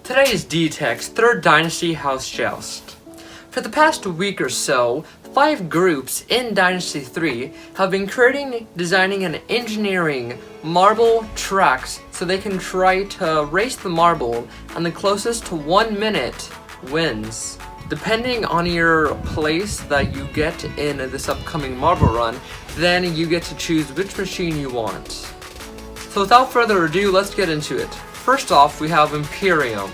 Today is DTech's third Dynasty House Joust. For the past week or so, 5 groups in Dynasty 3 have been creating, designing, and engineering marble tracks so they can try to race the marble, and the closest to 1 minute wins. Depending on your place that you get in this upcoming marble run, then you get to choose which machine you want. So without further ado, let's get into it. First off, we have Imperium.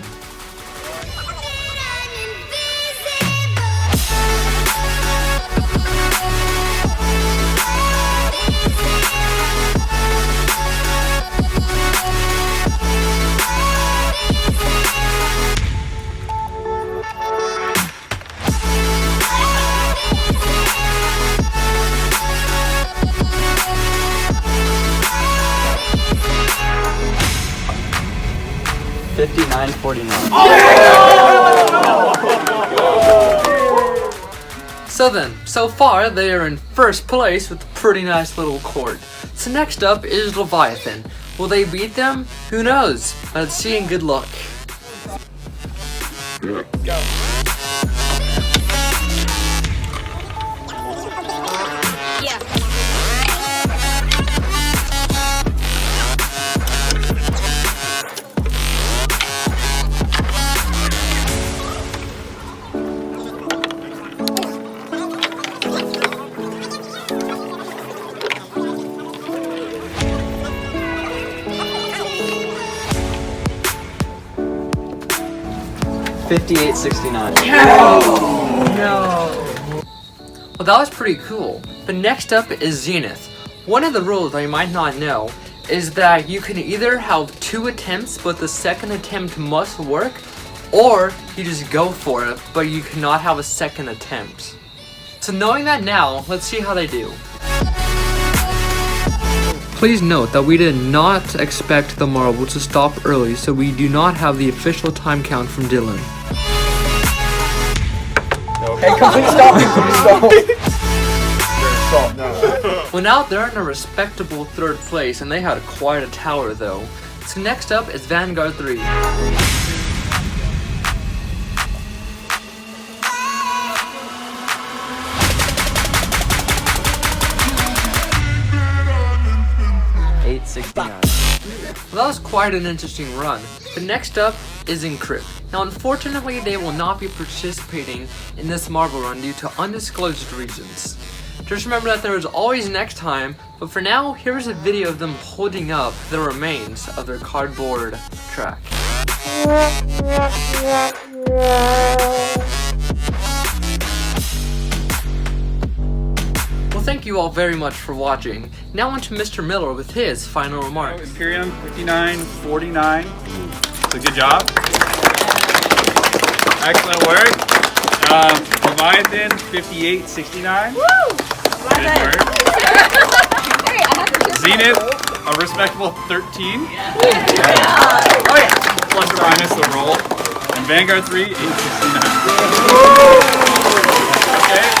$59.49. So far they are in first place with a pretty nice little court. So next up is Leviathan. Will they beat them? Who knows? Let's see and good luck. Go. 58.69. No. Well, that was pretty cool. But next up is Zenith. One of the rules that you might not know is that you can either have 2 attempts, but the second attempt must work, or you just go for it, but you cannot have a second attempt. So knowing that now, let's see how they do. Please note that we did not expect the marble to stop early, so we do not have the official time count from Dylan. Hey, complete stop! Well, now they're in a respectable 3rd place, and they had quite a tower though. So next up is Vanguard 3. Well, that was quite an interesting run. But next up is Encrypt. Now, unfortunately, they will not be participating in this marble run due to undisclosed reasons. Just remember that there is always next time, but for now, here's a video of them holding up the remains of their cardboard track. Well, thank you all very much for watching. Now on to Mr. Miller with his final remarks. Imperium 59.49. So good job. Excellent work. Leviathan 58.69. Woo! Good work. Zenith a respectable 13. Yeah. Oh yeah. Plus or minus the roll. And Vanguard 3 8.69. Okay.